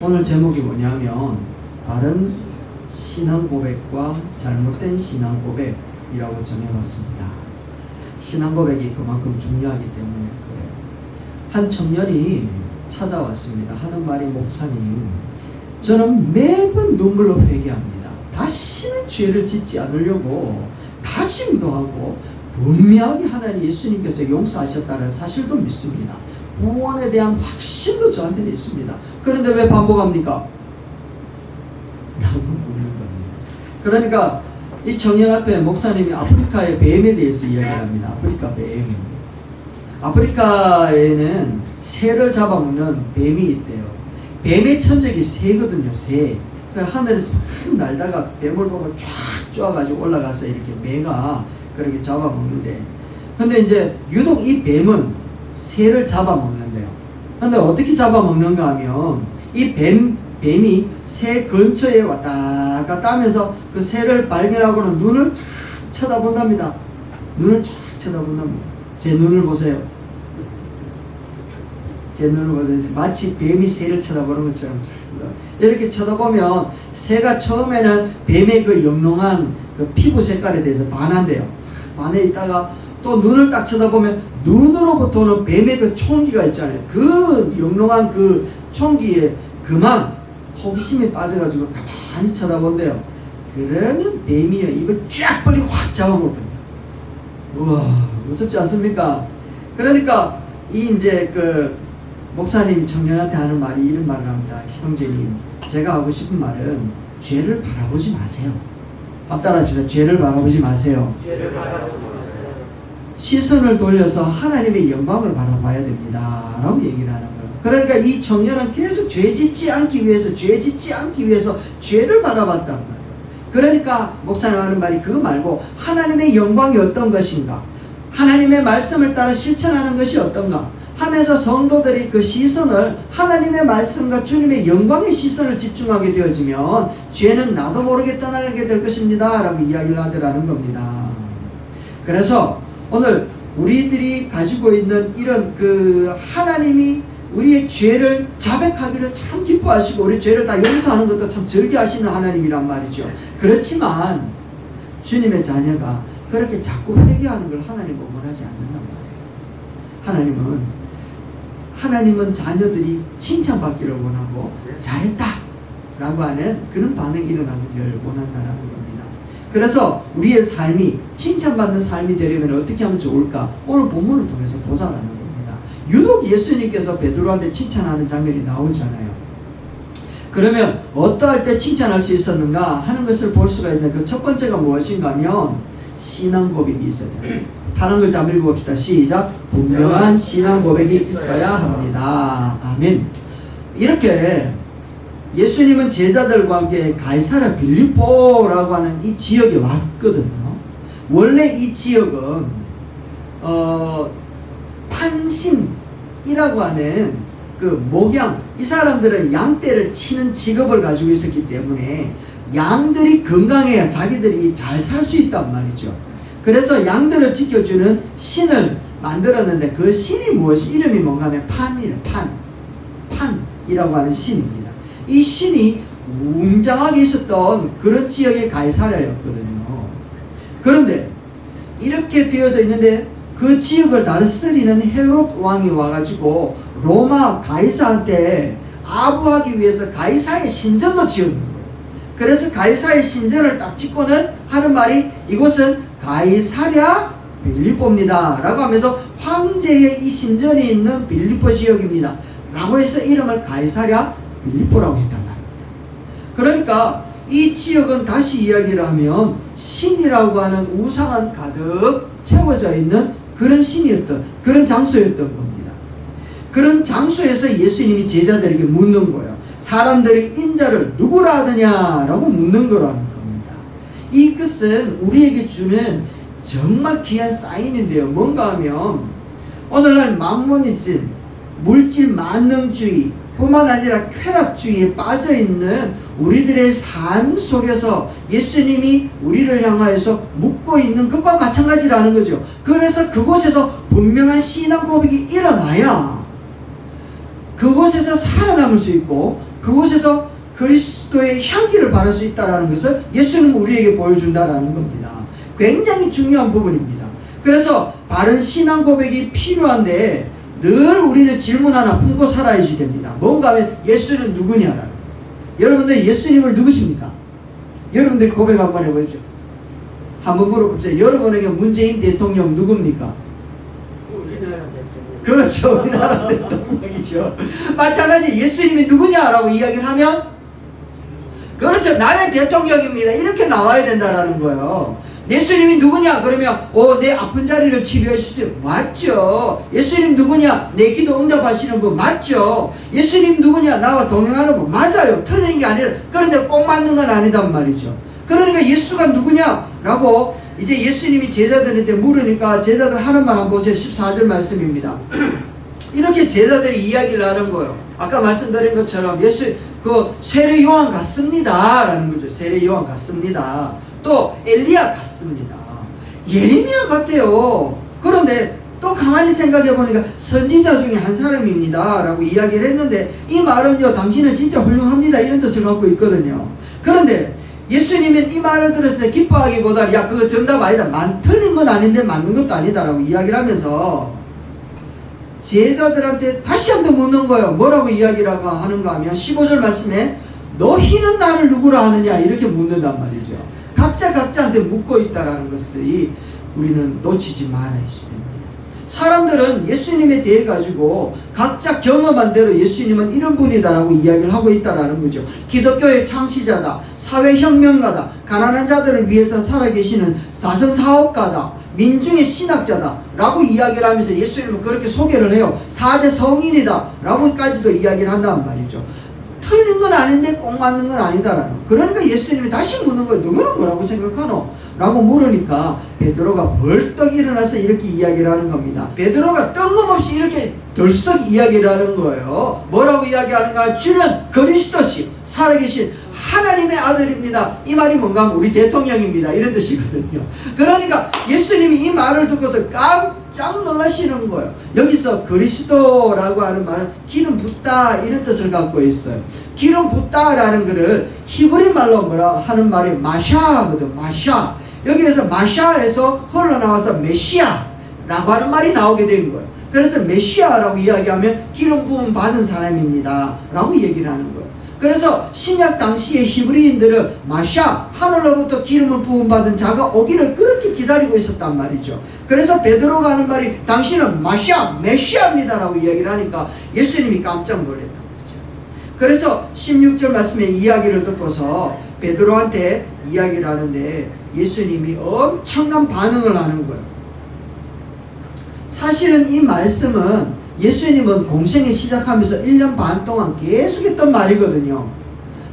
오늘 제목이 뭐냐면 바른 신앙 고백과 잘못된 신앙 고백이라고 정해놨습니다. 신앙 고백이 그만큼 중요하기 때문에 그래요. 한 청년이 찾아왔습니다. 하는 말이, 목사님, 저는 매번 눈물로 회개합니다. 다시는 죄를 짓지 않으려고 다짐도 하고 분명히 하나님 예수님께서 용서하셨다는 사실도 믿습니다. 구원에 대한 확신도 저한테는 있습니다. 그런데 왜 반복합니까? 라고 묻는 겁니다. 그러니까 이 청년 앞에 목사님이 아프리카의 뱀에 대해서 이야기를 합니다. 아프리카 뱀. 아프리카에는 새를 잡아먹는 뱀이 있대요. 뱀의 천적이 새거든요. 새. 하늘에서 막 날다가 뱀을 보고 쫙 쪼아가지고 올라가서 이렇게 매가 그렇게 잡아먹는데, 근데 이제 유독 이 뱀은 새를 잡아먹는데요. 근데 어떻게 잡아먹는가 하면 이 뱀이 새 근처에 왔다 갔다 하면서 그 새를 발견하고는 눈을 쫙 쳐다본답니다. 눈을 쫙 쳐다본답니다. 제 눈을 보세요. 제 눈을 보세요. 마치 뱀이 새를 쳐다보는 것처럼 이렇게 쳐다보면 새가 처음에는 뱀의 그 영롱한 그 피부 색깔에 대해서 반한대요. 반해 있다가 또 눈을 딱 쳐다보면 눈으로부터는 뱀의 그 총기가 있잖아요. 그 영롱한 그 총기에 그만 호기심이 빠져가지고 가만히 쳐다본대요. 그러면 뱀이요, 입을 쫙 벌리고 확 잡아먹거든요. 우와, 무섭지 않습니까? 그러니까 이제 그 목사님이 청년한테 하는 말이 이런 말을 합니다. 형제님, 제가 하고 싶은 말은 죄를 바라보지 마세요. 앞따라합시다. 죄를 바라보지 마세요. 죄를 바라보지 마세요. 시선을 돌려서 하나님의 영광을 바라봐야 됩니다. 라고 얘기를 하는 거예요. 그러니까 이 청년은 계속 죄 짓지 않기 위해서 죄를 바라봤단 말이에요. 그러니까 목사님 하는 말이 그거 말고 하나님의 영광이 어떤 것인가, 하나님의 말씀을 따라 실천하는 것이 어떤가 하면서 성도들이 그 시선을 하나님의 말씀과 주님의 영광의 시선을 집중하게 되어지면 죄는 나도 모르게 떠나게 될 것입니다. 라고 이야기를 하더라는 겁니다. 그래서 오늘 우리들이 가지고 있는 이런 그 하나님이 우리의 죄를 자백하기를 참 기뻐하시고 우리 죄를 다 용서하는 것도 참 즐겨하시는 하나님이란 말이죠. 그렇지만 주님의 자녀가 그렇게 자꾸 회개하는 걸 하나님은 원하지 않는단 말이에요. 하나님은 자녀들이 칭찬받기를 원하고 잘했다 라고 하는 그런 반응이 일어나기를 원한다는 겁니다. 그래서 우리의 삶이 칭찬받는 삶이 되려면 어떻게 하면 좋을까? 오늘 본문을 통해서 보자라는 겁니다. 유독 예수님께서 베드로한테 칭찬하는 장면이 나오잖아요. 그러면 어떠할 때 칭찬할 수 있었는가 하는 것을 볼 수가 있는데, 그 첫 번째가 무엇인가 하면 신앙 고백이 있어야 돼요. 다른 글자 한번 읽어봅시다. 시작. 분명한 신앙 고백이 있어야 합니다. 아멘. 이렇게 예수님은 제자들과 함께 가이사랴 빌립보라고 하는 이 지역에 왔거든요. 원래 이 지역은 판신이라고 하는 그 목양, 이 사람들은 양떼를 치는 직업을 가지고 있었기 때문에 양들이 건강해야 자기들이 잘 살 수 있단 말이죠. 그래서 양들을 지켜주는 신을 만들었는데, 그 신이 무엇이, 이름이 뭔가 하면 판이라고 하는 신입니다. 이 신이 웅장하게 있었던 그런 지역의 가이사랴였거든요. 그런데 이렇게 되어져 있는데 그 지역을 다스리는 헤롯 왕이 와가지고 로마 가이사한테 아부하기 위해서 가이사의 신전도 지었는 거예요. 그래서 가이사의 신전을 딱 짓고는 하는 말이, 이곳은 가이사랴 빌립보입니다 라고 하면서 황제의 이 신전이 있는 빌립보 지역입니다 라고 해서 이름을 가이사랴 빌립보라고 했단 말입니다. 그러니까 이 지역은 다시 이야기를 하면 신이라고 하는 우상은 가득 채워져 있는 그런 신이었던, 그런 장소였던 겁니다. 그런 장소에서 예수님이 제자들에게 묻는 거예요. 사람들이 인자를 누구라 하느냐라고 묻는 거라는 겁니다. 이것은 우리에게 주는 정말 귀한 사인인데요. 뭔가 하면 오늘날 만모니즘, 물질 만능주의 뿐만 아니라 쾌락주의에 빠져있는 우리들의 삶 속에서 예수님이 우리를 향하여서 묻고 있는 것과 마찬가지라는 거죠. 그래서 그곳에서 분명한 신앙 고백이 일어나야 그곳에서 살아남을 수 있고 그곳에서 그리스도의 향기를 바를 수 있다는 것을 예수님은 우리에게 보여준다라는 겁니다. 굉장히 중요한 부분입니다. 그래서 바른 신앙 고백이 필요한데 늘 우리는 질문 하나 품고 살아야 됩니다. 뭔가 하면 예수는 누구냐라고. 여러분들 예수님을 누구십니까? 여러분들 고백 한번 해보죠. 한번 물어보세요. 여러분에게 문재인 대통령 누굽니까? 우리나라 대통령. 그렇죠. 우리나라 대통령이죠. 마찬가지 예수님이 누구냐라고 이야기를 하면 그렇죠. 나의 대통령입니다. 이렇게 나와야 된다라는 거예요. 예수님이 누구냐? 그러면 내 아픈 자리를 치료해 주시죠. 맞죠. 예수님 누구냐? 내 기도 응답하시는 분 맞죠. 예수님 누구냐? 나와 동행하는 분 맞아요. 틀린 게 아니라 그런데 꼭 맞는 건 아니단 말이죠. 그러니까 예수가 누구냐라고 이제 예수님이 제자들한테 물으니까 제자들 하는 말 한번 보세요. 14절 말씀입니다. 이렇게 제자들이 이야기를 하는 거예요. 아까 말씀드린 것처럼 예수 세례 요한 같습니다 라는 거죠. 세례 요한 같습니다. 또 엘리야 같습니다. 예레미야 같아요. 그런데 또 가만히 생각해 보니까 선지자 중에 한 사람입니다 라고 이야기를 했는데 이 말은요 당신은 진짜 훌륭합니다 이런 뜻을 갖고 있거든요. 그런데 예수님은 이 말을 들었을 때 기뻐하기보다 야 그거 정답 아니다. 틀린 건 아닌데 맞는 것도 아니다 라고 이야기를 하면서 제자들한테 다시 한번 묻는 거예요. 뭐라고 이야기를 하는가 하면 15절 말씀에 너희는 나를 누구라 하느냐 이렇게 묻는단 말이죠. 각자한테 묻고 있다라는 것을 우리는 놓치지 말아야 됩니다. 사람들은 예수님에 대해 가지고 각자 경험한 대로 예수님은 이런 분이다라고 이야기를 하고 있다라는 거죠. 기독교의 창시자다, 사회혁명가다, 가난한 자들을 위해서 살아계시는 자선사업가다, 민중의 신학자다 라고 이야기를 하면서 예수님은 그렇게 소개를 해요. 4대 성인이다 라고까지도 이야기를 한단 말이죠. 틀린 건 아닌데 꼭 맞는 건 아니다라는. 그러니까 예수님이 다시 묻는 거예요. 너는 뭐라고 생각하노? 라고 물으니까 베드로가 벌떡 일어나서 이렇게 이야기를 하는 겁니다. 베드로가 뜬금없이 이렇게 덜썩 이야기를 하는 거예요. 뭐라고 이야기하는가? 주는 그리스도시 살아계신 하나님의 아들입니다. 이 말이 뭔가 하면 우리 대통령입니다. 이런 뜻이거든요. 그러니까 예수님이 이 말을 듣고서 깜짝 놀라시는 거예요. 여기서 그리스도라고 하는 말은 기름 붓다 이런 뜻을 갖고 있어요. 기름 붓다라는 것을 히브리 말로 뭐라 하는 말이 마샤거든. 마샤. 여기에서 마샤에서 흘러나와서 메시아라고 하는 말이 나오게 된 거예요. 그래서 메시아라고 이야기하면 기름 부음 받은 사람입니다 라고 얘기를 하는 거예요. 그래서 신약 당시의 히브리인들은 마샤, 하늘로부터 기름을 부음받은 자가 오기를 그렇게 기다리고 있었단 말이죠. 그래서 베드로가 하는 말이 당신은 마샤, 메시아입니다 라고 이야기를 하니까 예수님이 깜짝 놀랐단 말이죠. 그래서 16절 말씀의 이야기를 듣고서 베드로한테 이야기를 하는데 예수님이 엄청난 반응을 하는 거예요. 사실은 이 말씀은 예수님은 공생을 시작하면서 1년 반 동안 계속 했던 말이거든요.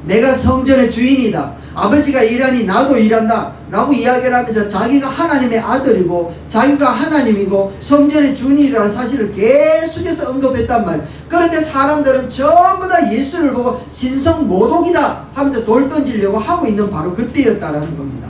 내가 성전의 주인이다. 아버지가 일하니 나도 일한다. 라고 이야기를 하면서 자기가 하나님의 아들이고 자기가 하나님이고 성전의 주인이라는 사실을 계속해서 언급했단 말이에요. 그런데 사람들은 전부 다 예수를 보고 신성모독이다 하면서 돌 던지려고 하고 있는 바로 그때였다라는 겁니다.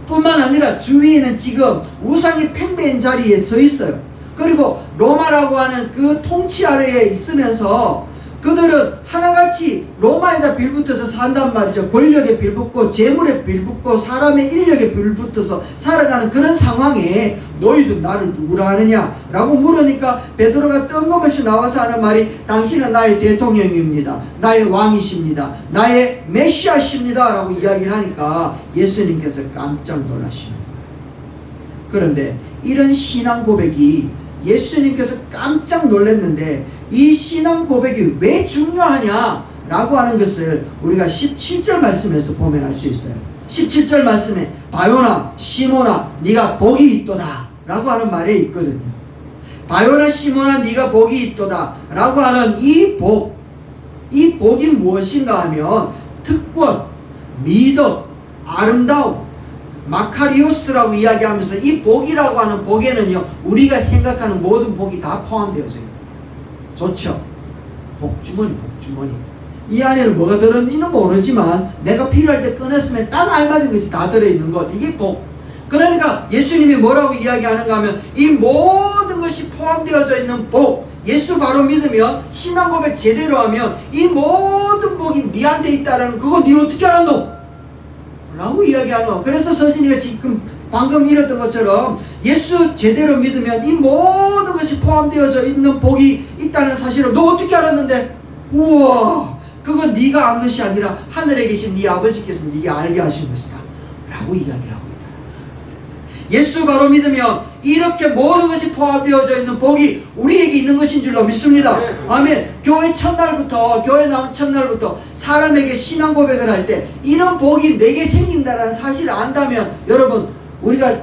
뿐만 아니라 주위에는 지금 우상이 팽배한 자리에 서 있어요. 그리고 로마라고 하는 그 통치 아래에 있으면서 그들은 하나같이 로마에다 빌붙어서 산단 말이죠. 권력에 빌붙고 재물에 빌붙고 사람의 인력에 빌붙어서 살아가는 그런 상황에 너희들 나를 누구라 하느냐 라고 물으니까 베드로가 뜬금없이 나와서 하는 말이 당신은 나의 대통령입니다. 나의 왕이십니다. 나의 메시아십니다 라고 이야기를 하니까 예수님께서 깜짝 놀라시는 거예요. 그런데 이런 신앙 고백이 예수님께서 깜짝 놀랐는데 이 신앙 고백이 왜 중요하냐라고 하는 것을 우리가 17절 말씀에서 보면 알 수 있어요. 17절 말씀에 바요나 시몬아 네가 복이 있도다 라고 하는 말에 있거든요. 바요나 시몬아 네가 복이 있도다 라고 하는 이 복이 무엇인가 하면 특권, 미덕, 아름다움, 마카리오스라고 이야기하면서 이 복이라고 하는 복에는요 우리가 생각하는 모든 복이 다 포함되어져 있어요. 좋죠? 복주머니. 이 안에는 뭐가 들었는지는 모르지만 내가 필요할 때 꺼냈으면 딱 알맞은 것이 다 들어있는 것, 이게 복. 그러니까 예수님이 뭐라고 이야기하는가 하면 이 모든 것이 포함되어져 있는 복, 예수 바로 믿으면 신앙 고백 제대로 하면 이 모든 복이 니한테 있다라는 그거 니 어떻게 알았노? 라고 이야기하노. 그래서 서진이가 지금 방금 읽었던 것처럼 예수 제대로 믿으면 이 모든 것이 포함되어져 있는 복이 있다는 사실을 너 어떻게 알았는데? 우와, 그건 네가 안 것이 아니라 하늘에 계신 네 아버지께서 네게 알게 하신 것이다 라고 이야기를 하고 있다. 예수 바로 믿으면 이렇게 모든 것이 포함되어져 있는 복이 우리에게 있는 것인 줄로 믿습니다. 아멘. 교회 첫날부터, 교회 나온 첫날부터 사람에게 신앙 고백을 할 때 이런 복이 내게 생긴다는 사실을 안다면 여러분, 우리가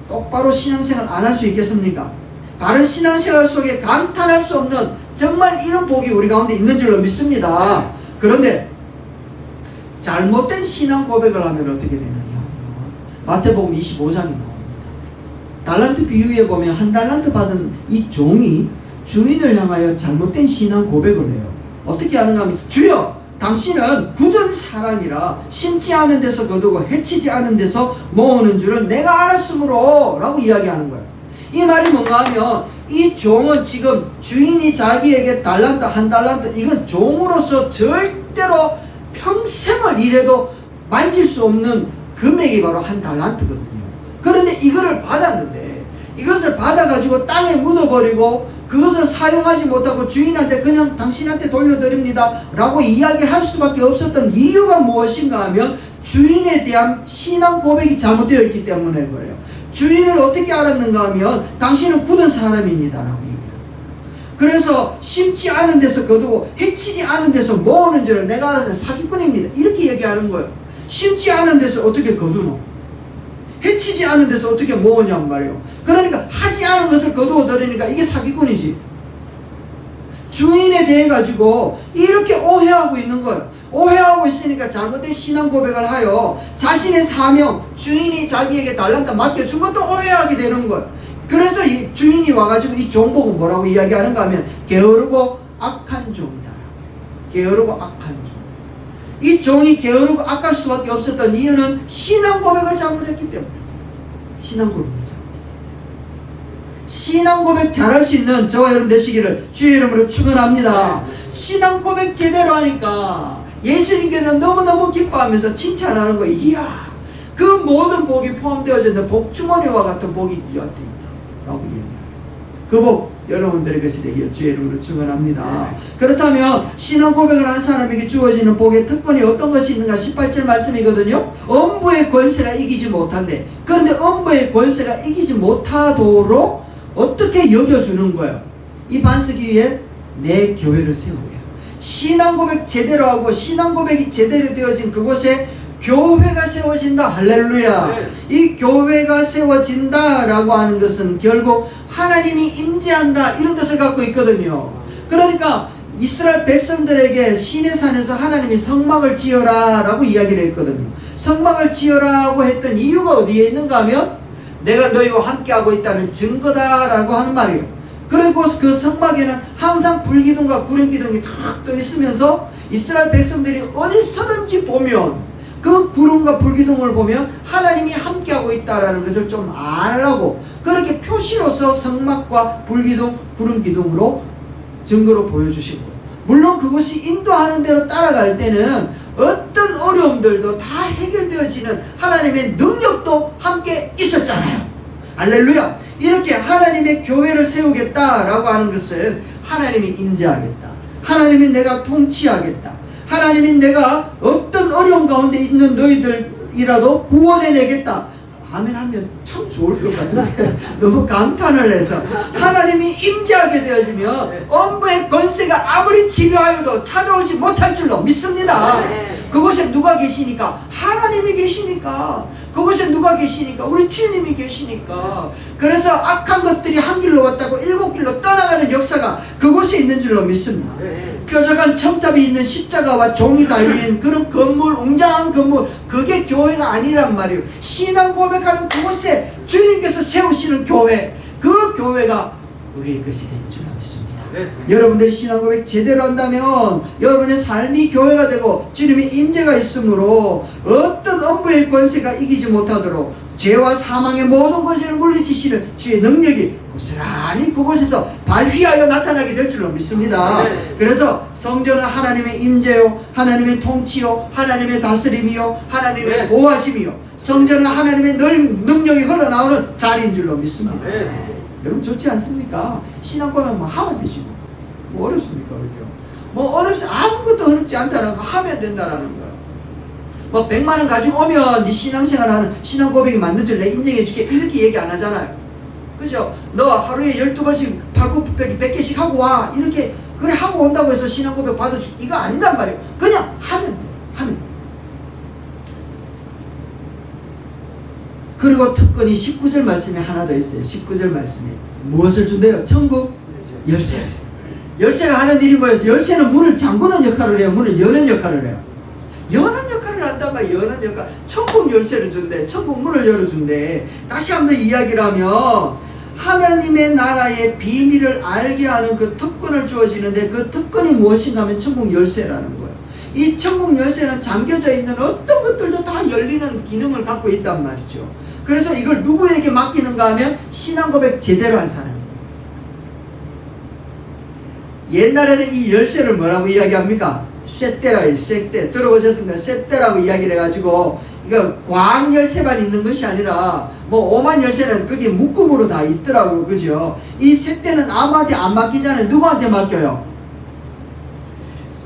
똑바로 신앙생활 안 할 수 있겠습니까? 바른 신앙생활 속에 감탄할 수 없는 정말 이런 복이 우리 가운데 있는 줄로 믿습니다. 그런데 잘못된 신앙 고백을 하면 어떻게 되느냐? 마태복음 25장에 나옵니다. 달란트 비유에 보면 한 달란트 받은 이 종이 주인을 향하여 잘못된 신앙 고백을 해요. 어떻게 하는가 하면, 주여, 당신은 굳은 사람이라 심지 않은 데서 거두고 해치지 않은 데서 모으는 줄을 내가 알았으므로 라고 이야기하는 거예요. 이 말이 뭔가 하면 이 종은 지금 주인이 자기에게 달란트, 한 달란트, 이건 종으로서 절대로 평생을 일해도 만질 수 없는 금액이 바로 한 달란트거든요. 그런데 이거를 받았는데 이것을 받아가지고 땅에 묻어버리고 그것을 사용하지 못하고 주인한테 그냥 당신한테 돌려드립니다 라고 이야기할 수밖에 없었던 이유가 무엇인가 하면 주인에 대한 신앙 고백이 잘못되어 있기 때문에 그래요. 주인을 어떻게 알았는가 하면 당신은 굳은 사람입니다 라고 얘기해요. 그래서 심지 않은 데서 거두고 해치지 않은 데서 모으는 줄을 내가 알아서 사기꾼입니다 이렇게 얘기하는 거예요. 심지 않은 데서 어떻게 거두노? 해치지 않은 데서 어떻게 모으냔 말이에요. 그러니까 하지 않은 것을 거두어 들으니까 이게 사기꾼이지. 주인에 대해 가지고 이렇게 오해하고 있는 거예요. 오해하고 있으니까 잘못된 신앙 고백을 하여 자신의 사명, 주인이 자기에게 달란트 맡겨준 것도 오해하게 되는 거예요. 그래서 이 주인이 와가지고 이 종 보고 뭐라고 이야기하는가 하면 게으르고 악한 종이다. 게으르고 악한 종. 이 종이 게으르고 악할 수밖에 없었던 이유는 신앙 고백을 잘못했기 때문에. 신앙 고백을 잘못했기 때문에. 신앙 고백 잘할 수 있는 저와 여러분 되시기를 주의 이름으로 축원합니다. 신앙 고백 제대로 하니까 예수님께서 너무너무 기뻐하면서 칭찬하는 거예요. 이야, 그 모든 복이 포함되어져 있는 복주머니와 같은 복이 너한테 있다 라고 얘기해요. 그 복 여러분들의 것이 되기를 주의 이름으로 축원합니다. 그렇다면 신앙 고백을 한 사람에게 주어지는 복의 특권이 어떤 것이 있는가? 18절 말씀이거든요. 엄부의 권세가 이기지 못한대. 그런데 엄부의 권세가 이기지 못하도록 어떻게 여겨주는 거예요? 이 반석이 위에 내 교회를 세우게. 신앙 고백 제대로 하고 신앙 고백이 제대로 되어진 그곳에 교회가 세워진다. 할렐루야. 이 교회가 세워진다 라고 하는 것은 결국 하나님이 임재한다 이런 뜻을 갖고 있거든요. 그러니까 이스라엘 백성들에게 시내산에서 하나님이 성막을 지어라 라고 이야기를 했거든요. 성막을 지어라고 했던 이유가 어디에 있는가 하면 내가 너희와 함께하고 있다는 증거다 라고 하는 말이에요. 그리고 그 성막에는 항상 불기둥과 구름기둥이 탁 떠 있으면서 이스라엘 백성들이 어디서든지 보면 그 구름과 불기둥을 보면 하나님이 함께하고 있다는 것을 좀 알라고 그렇게 표시로서 성막과 불기둥, 구름기둥으로 증거로 보여주시고, 물론 그것이 인도하는 대로 따라갈 때는 어떤 어려움들도 다 해결되어지는 하나님의 능력도 함께 있었잖아요. 할렐루야. 이렇게 하나님의 교회를 세우겠다라고 하는 것은 하나님이 임재하겠다, 하나님이 내가 통치하겠다, 하나님이 내가 어떤 어려움 가운데 있는 너희들이라도 구원해내겠다. 아멘 하면 참 좋을 것 같은데 너무 감탄을 해서 하나님이 임재하게 되어지면 엄부의 권세가 아무리 지배하여도 찾아오지 못할 줄로 믿습니다. 그곳에 누가 계시니까? 하나님이 계시니까. 그곳에 누가 계시니까? 우리 주님이 계시니까. 그래서 악한 것들이 한 길로 왔다고 7길로 떠나가는 역사가 그곳에 있는 줄로 믿습니다. 뾰족한 첨탑이 있는 십자가와 종이 달린 그런 건물, 웅장한 건물, 그게 교회가 아니란 말이에요. 신앙 고백하는 그곳에 주님께서 세우시는 교회, 그 교회가 우리의 것이 된 줄로 믿습니다. 여러분들이 신앙 고백 제대로 한다면 여러분의 삶이 교회가 되고 주님의 임재가 있으므로 어떤 엄부의 권세가 이기지 못하도록 죄와 사망의 모든 것을 물리치시는 주의 능력이 고스란히 그곳에서 발휘하여 나타나게 될 줄로 믿습니다. 네. 그래서 성전은 하나님의 임재요, 하나님의 통치요, 하나님의 다스림이요, 하나님의 네. 보호하심이요, 성전은 하나님의 능력이 흘러나오는 자리인 줄로 믿습니다. 네. 여러분 좋지 않습니까? 신앙 고백 뭐 하면 되지 뭐 어렵습니까? 그죠? 뭐 아무것도 어렵지 않다라는 거 하면 된다라는 거예요. 뭐 100만 원 가지고 오면 네 신앙생활하는 신앙 고백이 맞는 줄 내 인정해 줄게 이렇게 얘기 안 하잖아요. 그죠? 너 하루에 12번씩 팔굽혀펴기 100개씩 하고 와 이렇게 그래 하고 온다고 해서 신앙 고백 받아줄 이거 아니단 말이에요. 그냥 하면 돼. 하면 돼. 그리고 특권이 19절 말씀에 하나 더 있어요. 19절 말씀에 무엇을 준대요? 천국 열쇠. 열쇠가 하는 일이 뭐예요? 열쇠는 문을 잠그는 역할을 해요. 문을 여는 역할을 해요. 여는 역할을 한단 말이에요. 여는 역할. 천국 열쇠를 준대. 천국 문을 열어준대. 다시 한번 이야기를 하면 하나님의 나라의 비밀을 알게 하는 그 특권을 주어지는데 그 특권이 무엇인가 하면 천국 열쇠라는 거예요. 이 천국 열쇠는 잠겨져 있는 어떤 것들도 다 열리는 기능을 갖고 있단 말이죠. 그래서 이걸 누구에게 맡기는가 하면 신앙 고백 제대로 한 사람이에요. 옛날에는 이 열쇠를 뭐라고 이야기합니까? 쇠대라고 쇠대 들어보셨습니까? 쇠대라고 이야기를 해가지고 이거 광 열쇠만 있는 것이 아니라 뭐 오만 열쇠는 그게 묶음으로 다 있더라고요. 그죠? 이 쇠대는 아무한테 안 맡기잖아요. 누구한테 맡겨요?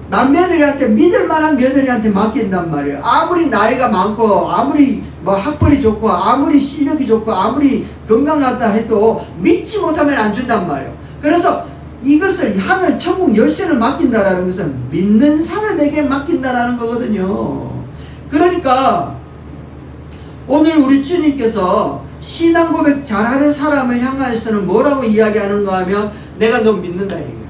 남며느리한테 믿을 만한 며느리한테 맡긴단 말이에요. 아무리 나이가 많고 아무리 뭐 학벌이 좋고 아무리 실력이 좋고 아무리 건강하다 해도 믿지 못하면 안 준단 말이에요. 그래서 이것을 하늘 천국 열쇠를 맡긴다라는 것은 믿는 사람에게 맡긴다라는 거거든요. 그러니까 오늘 우리 주님께서 신앙 고백 잘하는 사람을 향하여서는 뭐라고 이야기하는가 하면 내가 너 믿는다 얘기해요.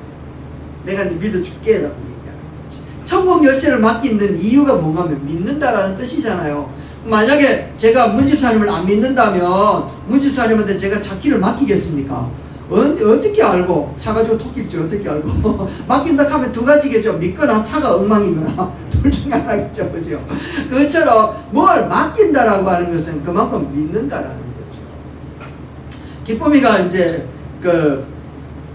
내가 네 믿어줄게 라고 얘기하는 거지. 천국 열쇠를 맡기는 이유가 뭔가 하면 믿는다라는 뜻이잖아요. 만약에 제가 문집사님을 안 믿는다면 문집사님한테 제가 차키를 맡기겠습니까? 어떻게 알고? 차 가지고 토끼일 줄 어떻게 알고? 맡긴다 하면 두 가지겠죠. 믿거나 차가 엉망이거나 둘 중에 하나겠죠. 그죠? 그것처럼 뭘 맡긴다라고 하는 것은 그만큼 믿는다라는 거죠. 기쁨이가 이제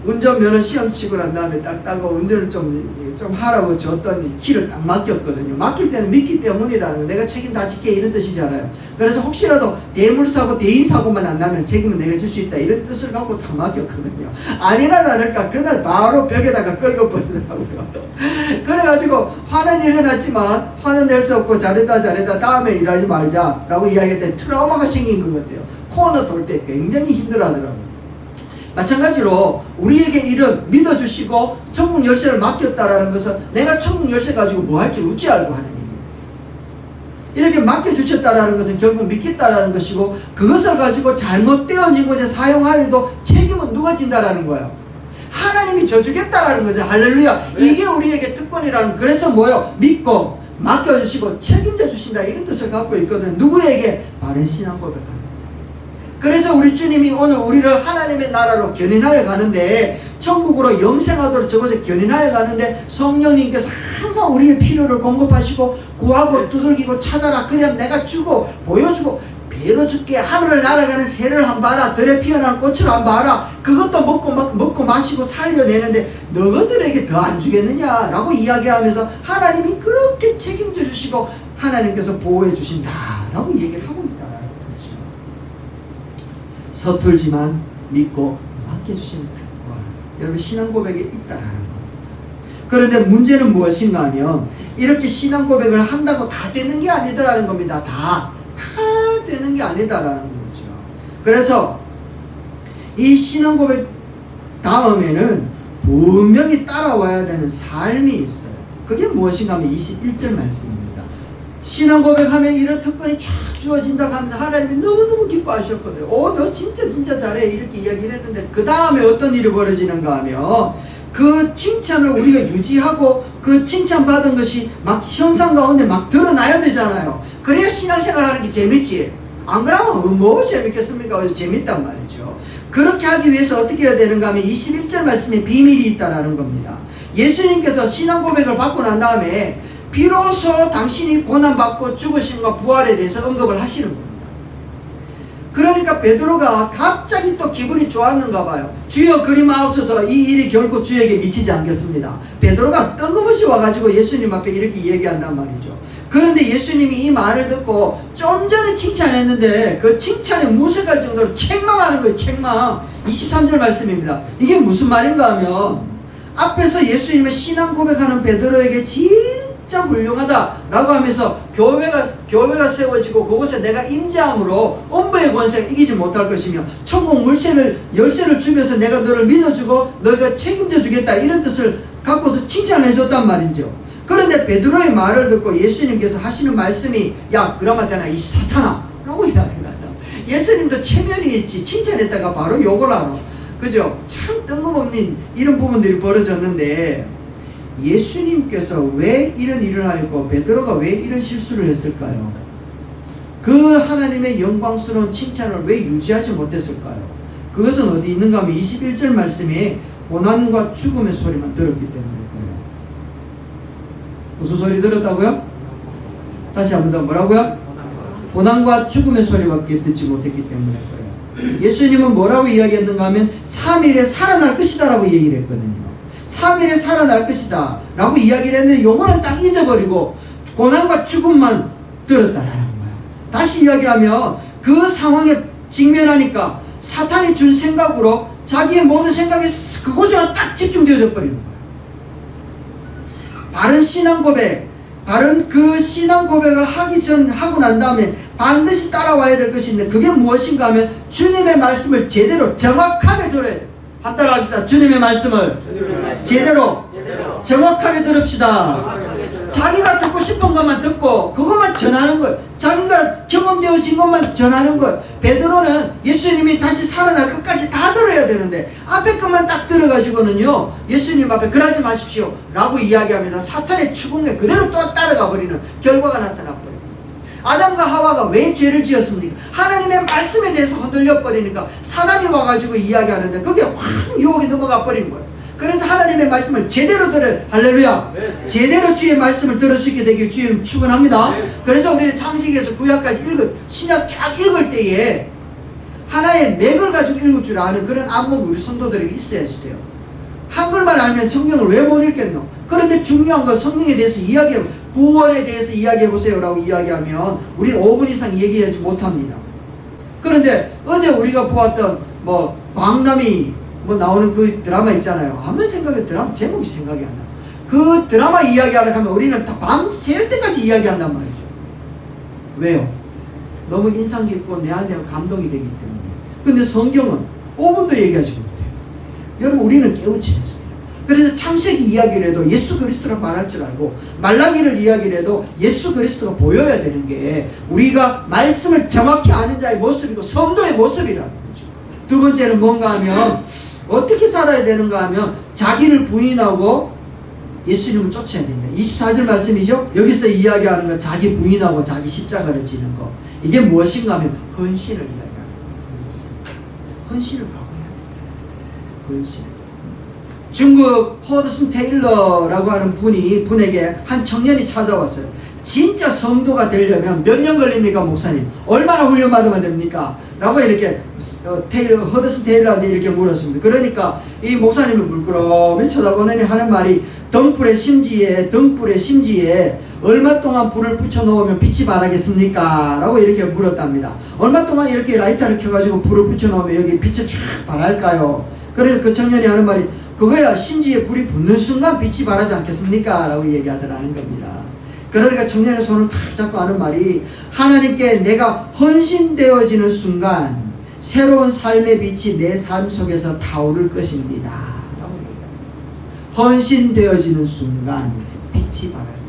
운전면허 시험 치고 난 다음에 딱 따고 운전을 좀 하라고 줬더니 키를 딱 맡겼거든요. 맡길 때는 믿기 때문이라는 거. 내가 책임 다 질게 이런 뜻이잖아요. 그래서 혹시라도 대물사고 대인사고만 안 나면 책임은 내가 질 수 있다 이런 뜻을 갖고 다 맡겼거든요. 아니나 다를까 그날 바로 벽에다가 끌고 버리더라고요. 그래가지고 화는 일어났지만 화는 낼 수 없고 잘했다 다음에 일하지 말자 라고 이야기할 때 트라우마가 생긴 것 같아요. 코너 돌 때 굉장히 힘들어하더라고요. 마찬가지로 우리에게 이런 믿어주시고 천국 열쇠를 맡겼다라는 것은 내가 천국 열쇠 가지고 뭐 할 줄 어찌 알고 하는 일입니다. 이렇게 맡겨주셨다라는 것은 결국 믿겠다라는 것이고 그것을 가지고 잘못되어진 곳에 사용하여도 책임은 누가 진다라는 거예요? 하나님이 져주겠다라는 거죠. 할렐루야. 네. 이게 우리에게 특권이라는 그래서 뭐요? 믿고 맡겨주시고 책임져 주신다 이런 뜻을 갖고 있거든요. 누구에게? 바른 신앙 고백하는 그래서 우리 주님이 오늘 우리를 하나님의 나라로 견인하여 가는데 천국으로 영생하도록 저곳에 견인하여 가는데 성령님께서 항상 우리의 필요를 공급하시고 구하고 두들기고 찾아라 그냥 내가 주고 보여주고 배로 줄게 하늘을 날아가는 새를 한 봐라 들에 피어난 꽃을 한 봐라 그것도 먹고 마시고 살려내는데 너희들에게 더 안 주겠느냐라고 이야기하면서 하나님이 그렇게 책임져 주시고 하나님께서 보호해 주신다라고 얘기를 하고 있다. 서툴지만 믿고 맡겨주시는 특권 여러분 신앙 고백에 있다라는 겁니다. 그런데 문제는 무엇인가 하면 이렇게 신앙 고백을 한다고 다 되는 게 아니더라는 겁니다. 다 되는 게 아니다라는 거죠. 그래서 이 신앙 고백 다음에는 분명히 따라와야 되는 삶이 있어요. 그게 무엇인가 하면 21절 말씀입니다. 신앙 고백하면 이런 특권이 쫙 주어진다고 하면 하나님이 너무너무 기뻐하셨거든요. 너 진짜 잘해 이렇게 이야기를 했는데 그 다음에 어떤 일이 벌어지는가 하면 그 칭찬을 우리가 유지하고 그 칭찬받은 것이 막 현상 가운데 막 드러나야 되잖아요. 그래야 신앙생활 하는 게 재밌지. 안 그러면 뭐 재밌겠습니까? 재밌단 말이죠. 그렇게 하기 위해서 어떻게 해야 되는가 하면 21절 말씀에 비밀이 있다라는 겁니다. 예수님께서 신앙 고백을 받고 난 다음에 비로소 당신이 고난받고 죽으심과 부활에 대해서 언급을 하시는 겁니다. 그러니까 베드로가 갑자기 또 기분이 좋았는가 봐요. 주여 그리 마옵소서, 이 일이 결코 주에게 미치지 않겠습니다. 베드로가 뜬금없이 와가지고 예수님 앞에 이렇게 얘기한단 말이죠. 그런데 예수님이 이 말을 듣고 좀 전에 칭찬했는데 그 칭찬에 무색할 정도로 책망하는 거예요. 책망. 23절 말씀입니다. 이게 무슨 말인가 하면 앞에서 예수님의 신앙 고백하는 베드로에게 진짜 훌륭하다 라고 하면서 교회가 세워지고 그곳에 내가 임재함으로 음부의 권세를 이기지 못할 것이며 천국 열쇠를 주면서 내가 너를 믿어주고 너가 책임져 주겠다, 이런 뜻을 갖고서 칭찬해 줬단 말이죠. 그런데 베드로의 말을 듣고 예수님께서 하시는 말씀이, 야 그러면 되나 이 사탄아 라고 이야기를 하다. 예수님도 체면이 있지, 칭찬했다가 바로 욕을 하노. 그죠? 참 뜬금없는 이런 부분들이 벌어졌는데, 예수님께서 왜 이런 일을 하였고 베드로가 왜 이런 실수를 했을까요? 그 하나님의 영광스러운 칭찬을 왜 유지하지 못했을까요? 그것은 어디 있는가 하면 21절 말씀에 고난과 죽음의 소리만 들었기 때문일 거예요. 무슨 소리 들었다고요? 다시 한 번 더 뭐라고요? 고난과 죽음의 소리밖에 듣지 못했기 때문일 거예요. 예수님은 뭐라고 이야기했는가 하면 3일에 살아날 것이다 라고 얘기를 했거든요. 3일에 살아날 것이다 라고 이야기를 했는데 요거는 딱 잊어버리고 고난과 죽음만 들었다라는 거예요. 다시 이야기하면 그 상황에 직면하니까 사탄이 준 생각으로 자기의 모든 생각이 그곳에만 딱 집중되어져 버리는 거예요. 바른 신앙 고백, 바른 그 신앙 고백을 하고 난 다음에 반드시 따라와야 될 것인데 그게 무엇인가 하면 주님의 말씀을 제대로 정확하게 들어야 돼요. 한따라 합시다. 주님의 말씀을 제대로 정확하게 들읍시다. 자기가 듣고 싶은 것만 듣고 그것만 전하는 거예요. 자기가 경험되어진 것만 전하는 거예요. 베드로는 예수님이 다시 살아날 것까지 다 들어야 되는데 앞에 것만 딱 들어가지고는요, 예수님 앞에 그러지 마십시오 라고 이야기하면서 사탄의 추궁에 그대로 또 따라가 버리는 결과가 나타나 버려요. 아담과 하와가 왜 죄를 지었습니까? 하나님의 말씀에 대해서 흔들려 버리니까 사단이 와가지고 이야기하는데 그게 확 유혹에 넘어가 버린 거예요. 그래서 하나님의 말씀을 제대로 들어요. 할렐루야. 네. 제대로 주의 말씀을 들을 수 있게 되길 주님 축원합니다. 네. 그래서 우리 창세기에서 구약까지 신약 쫙 읽을 때에 하나의 맥을 가지고 읽을 줄 아는 그런 안목이 우리 성도들에게 있어야지 돼요. 한글만 알면 성경을 왜 못 읽겠노? 그런데 중요한 건 성경에 대해서 이야기하고 구원에 대해서 이야기해보세요 라고 이야기하면 우리는 5분 이상 얘기하지 못합니다. 그런데 어제 우리가 보았던 광남이 나오는 그 드라마 있잖아요. 아무 생각에 드라마 제목이 생각이 안 나. 그 드라마 이야기하려 하면 우리는 다 밤 새 때까지 이야기한단 말이죠. 왜요? 너무 인상 깊고 내한테 감동이 되기 때문에. 근데 성경은 5분도 얘기하지 못해요. 여러분, 우리는 깨우치지 않습니다. 그래서 창세기 이야기를 해도 예수 그리스도를 말할 줄 알고 말라기를 이야기를 해도 예수 그리스도가 보여야 되는 게 우리가 말씀을 정확히 아는 자의 모습이고 성도의 모습이라는 거죠. 두 번째는 뭔가 하면 어떻게 살아야 되는가 하면 자기를 부인하고 예수님을 쫓아야 됩니다. 24절 말씀이죠. 여기서 이야기하는 건 자기 부인하고 자기 십자가를 지는 거. 이게 무엇인가 하면 헌신을 이야기하는 거예요. 헌신을 각오해야 됩니다. 헌신. 중국 허드슨 테일러라고 하는 분에게 한 청년이 찾아왔어요. 진짜 성도가 되려면 몇 년 걸립니까, 목사님? 얼마나 훈련받으면 됩니까? 라고 이렇게 허드슨 테일러한테 이렇게 물었습니다. 그러니까 이 목사님을 물끄러미 쳐다보더니 하는 말이 등불의 심지에 얼마 동안 불을 붙여놓으면 빛이 발하겠습니까? 라고 이렇게 물었답니다. 얼마 동안 이렇게 라이터를 켜가지고 불을 붙여놓으면 여기 빛이 쫙 발할까요? 그래서 그 청년이 하는 말이 그거야, 심지에 불이 붙는 순간 빛이 발하지 않겠습니까? 라고 얘기하더라는 겁니다. 그러니까 청년의 손을 탁 잡고 하는 말이 하나님께 내가 헌신되어지는 순간 새로운 삶의 빛이 내 삶 속에서 타오를 것입니다. 라고 얘기합니다. 헌신되어지는 순간 빛이 발할 겁니다.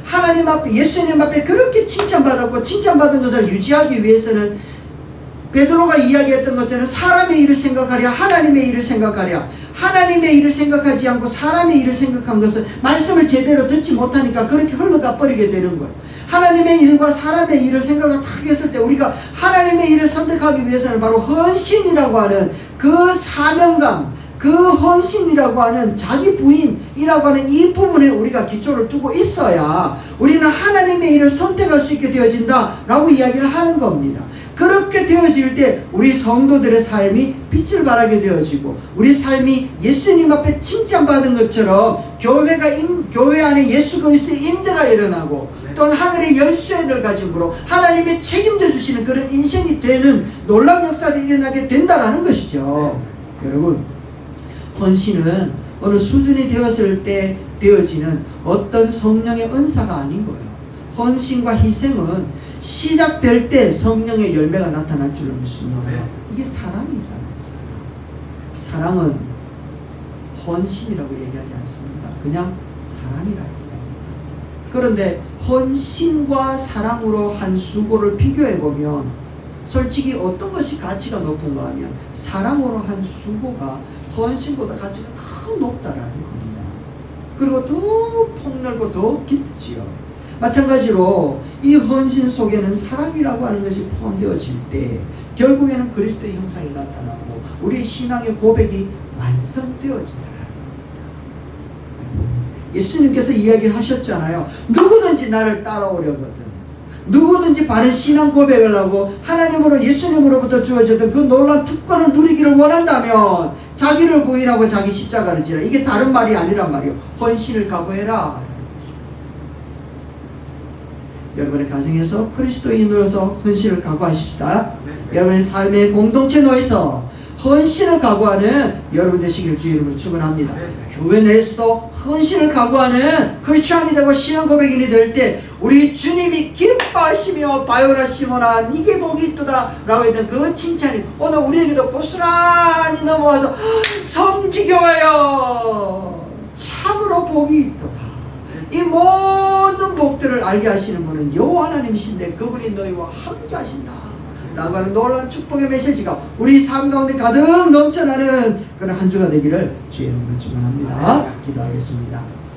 하나님 앞에, 예수님 앞에 그렇게 칭찬받았고 칭찬받은 것을 유지하기 위해서는 베드로가 이야기했던 것처럼 사람의 일을 생각하랴 하나님의 일을 생각하랴. 하나님의 일을 생각하지 않고 사람의 일을 생각한 것은 말씀을 제대로 듣지 못하니까 그렇게 흘러가 버리게 되는 거예요. 하나님의 일과 사람의 일을 생각을 탁 했을 때 우리가 하나님의 일을 선택하기 위해서는 바로 헌신이라고 하는 그 사명감, 그 헌신이라고 하는 자기 부인이라고 하는 이 부분에 우리가 기초를 두고 있어야 우리는 하나님의 일을 선택할 수 있게 되어진다 라고 이야기를 하는 겁니다. 그렇게 되어질 때 우리 성도들의 삶이 빛을 발하게 되어지고 우리 삶이 예수님 앞에 칭찬받은 것처럼 교회 안에 예수 그리스도의 임재가 일어나고 또한 하늘의 열쇠를 가지고 하나님의 책임져 주시는 그런 인생이 되는 놀라운 역사들이 일어나게 된다는 것이죠. 여러분, 헌신은 어느 수준이 되었을 때 되어지는 어떤 성령의 은사가 아닌 거예요. 헌신과 희생은 시작될 때 성령의 열매가 나타날 줄을 믿습니다. 이게 사랑이잖아요. 사랑은 헌신이라고 얘기하지 않습니다. 그냥 사랑이라 얘기합니다. 그런데 헌신과 사랑으로 한 수고를 비교해보면 솔직히 어떤 것이 가치가 높은가 하면 사랑으로 한 수고가 헌신보다 가치가 더 높다라는 겁니다. 그리고 더 폭넓고 더 깊지요. 마찬가지로 이 헌신 속에는 사랑이라고 하는 것이 포함되어질 때 결국에는 그리스도의 형상이 나타나고 우리의 신앙의 고백이 완성되어진다는 겁니다. 예수님께서 이야기를 하셨잖아요. 누구든지 나를 따라오려거든, 누구든지 바른 신앙 고백을 하고 하나님으로 예수님으로부터 주어졌던 그 놀라운 특권을 누리기를 원한다면 자기를 부인하고 자기 십자가를 지라. 이게 다른 말이 아니란 말이에요. 헌신을 각오해라. 여러분의 가정에서 그리스도인으로서 헌신을 각오하십시다. 여러분의 삶의 공동체 내에서 헌신을 각오하는 여러분 되시길 주의 이름으로 축원합니다. 교회 내에서도 헌신을 각오하는 크리스찬이 되고 신앙 고백인이 될 때 우리 주님이 기뻐하시며 바요라 시모나 니게 복이 있도다 라고 했던 그 칭찬이 오늘 우리에게도 고스란히 넘어와서 성지교회여 참으로 복이 있도다. 이 모든 복들을 알게 하시는 분은 여호와 하나님이신데 그분이 너희와 함께 하신다 라고 하는 놀라운 축복의 메시지가 우리 삶 가운데 가득 넘쳐나는 그런 한 주가 되기를 주의 이름으로 축원합니다. 기도하겠습니다.